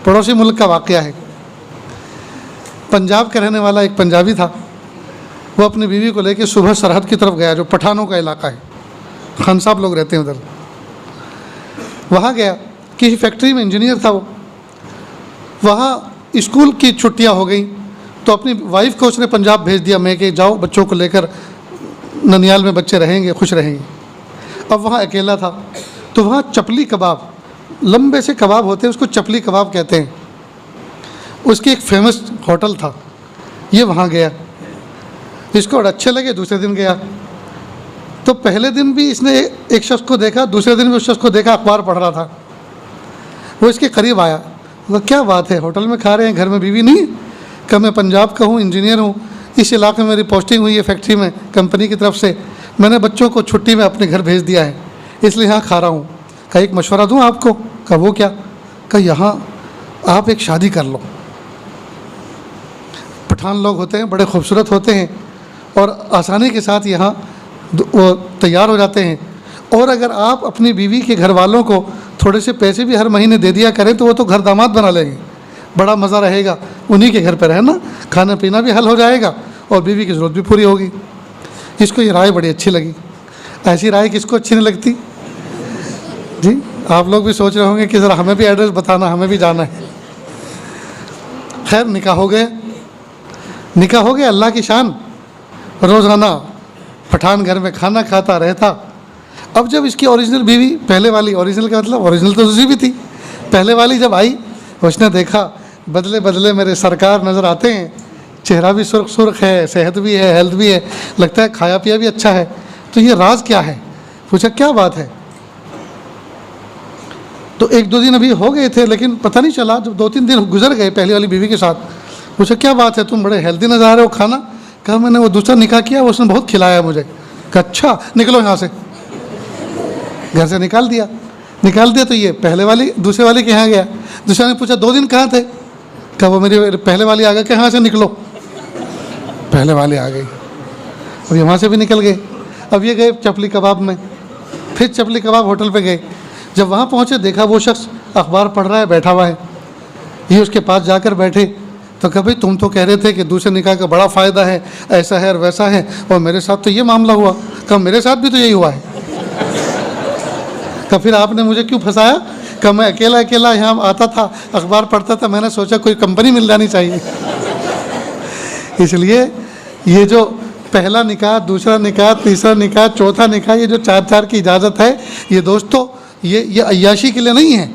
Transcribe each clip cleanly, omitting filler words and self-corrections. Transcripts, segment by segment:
पड़ोसी मुल्क का वाक़या है। पंजाब का रहने वाला एक पंजाबी था, वो अपनी बीवी को लेकर सुबह सरहद की तरफ गया, जो पठानों का इलाका है, खान साहब लोग रहते हैं उधर। वहाँ गया, किसी फैक्ट्री में इंजीनियर था वो। वहाँ स्कूल की छुट्टियाँ हो गई तो अपनी वाइफ को उसने पंजाब भेज दिया, मैं कि जाओ बच्चों को लेकर ननियाल में, बच्चे रहेंगे, खुश रहेंगे। अब वहाँ अकेला था तो वहाँ चपली कबाब, लंबे से कबाब होते हैं, उसको चपली कबाब कहते हैं, उसकी एक फेमस होटल था। ये वहाँ गया, इसको अच्छे लगे, दूसरे दिन गया तो पहले दिन भी इसने एक शख्स को देखा, दूसरे दिन भी उस शख्स को देखा, अखबार पढ़ रहा था। वो इसके करीब आया, वो क्या बात है, होटल में खा रहे हैं, घर में बीवी नहीं? कहा मैं पंजाब का हूँ, इंजीनियर हूँ, इस इलाके में मेरी पोस्टिंग हुई है फैक्ट्री में, कंपनी की तरफ से, मैंने बच्चों को छुट्टी में अपने घर भेज दिया है, इसलिए यहाँ खा रहा हूँ। कहा एक मशवरा दूँ आपको? कहा वो क्या? कहा यहाँ आप एक शादी कर लो। पठान लोग होते हैं, बड़े खूबसूरत होते हैं और आसानी के साथ यहाँ वो तैयार हो जाते हैं। और अगर आप अपनी बीवी के घर वालों को थोड़े से पैसे भी हर महीने दे दिया करें तो वो तो घर दामाद बना लेंगे, बड़ा मज़ा रहेगा, उन्हीं के घर पर रहना, खाना पीना भी हल हो जाएगा और बीवी की ज़रूरत भी पूरी होगी। इसको ये राय बड़ी अच्छी लगी। ऐसी राय किसको अच्छी नहीं लगती जी? आप लोग भी सोच रहे होंगे कि ज़रा हमें भी एड्रेस बताना, हमें भी जाना है। खैर निकाह हो गया, निकाह हो गया, अल्लाह की शान। रोज़ाना पठान घर में खाना खाता रहता। अब जब इसकी ओरिजिनल बीवी, पहले वाली, ओरिजिनल का मतलब ओरिजिनल तो दूसरी भी थी, पहले वाली जब आई, उसने देखा बदले बदले मेरे सरकार नज़र आते हैं, चेहरा भी सुर्ख सुर्ख है, सेहत भी है, हेल्थ भी है, लगता है खाया पिया भी अच्छा है, तो ये राज क्या है? पूछा क्या बात है? तो एक दो दिन अभी हो गए थे लेकिन पता नहीं चला, जब 2-3 दिन गुजर गए पहली वाली बीवी के साथ, पूछा क्या बात है, तुम बड़े हेल्दी नज़र आ रहे हो, खाना? कहा मैंने वो दूसरा निकाह किया, उसने बहुत खिलाया मुझे। कहा अच्छा, निकलो यहाँ से। घर से निकाल दिया। निकाल दिया तो ये पहले वाली दूसरे वाले के यहाँ गया। दूसरे ने पूछा 2 दिन कहाँ थे? कहा वो मेरी पहले वाली आ गई। कहाँ से निकलो? पहले वाली आ गई। अब यहाँ से भी निकल गए। अब ये गए चपली कबाब में, फिर चपली कबाब होटल पे गए। जब वहाँ पहुँचे देखा वो शख्स अखबार पढ़ रहा है, बैठा हुआ है। ये उसके पास जाकर बैठे तो कहा भाई तुम तो कह रहे थे कि दूसरे निकाह का बड़ा फ़ायदा है, ऐसा है और वैसा है, और मेरे साथ तो ये मामला हुआ। कहा मेरे साथ भी तो यही हुआ है। कहा फिर आपने मुझे क्यों फंसाया? कहा मैं अकेला अकेला यहाँ आता था, अखबार पढ़ता था, मैंने सोचा कोई कंपनी मिल जानी चाहिए। इसलिए ये जो पहला निकाह, दूसरा निकाह, तीसरा निकाह, चौथा निकाह, ये जो 4-4 की इजाज़त है, ये दोस्तों ये अय्याशी के लिए नहीं है।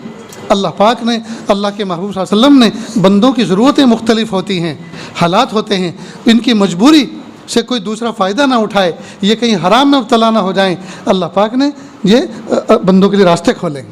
अल्लाह पाक ने, अल्लाह के महबूब सल्लल्लाहु अलैहि वसल्लम ने, बंदों की ज़रूरतें मुख्तलिफ होती हैं, हालात होते हैं, इनकी मजबूरी से कोई दूसरा फ़ायदा ना उठाए, ये कहीं हराम में मुब्तला ना हो जाएं, अल्लाह पाक ने ये बंदों के लिए रास्ते खोले।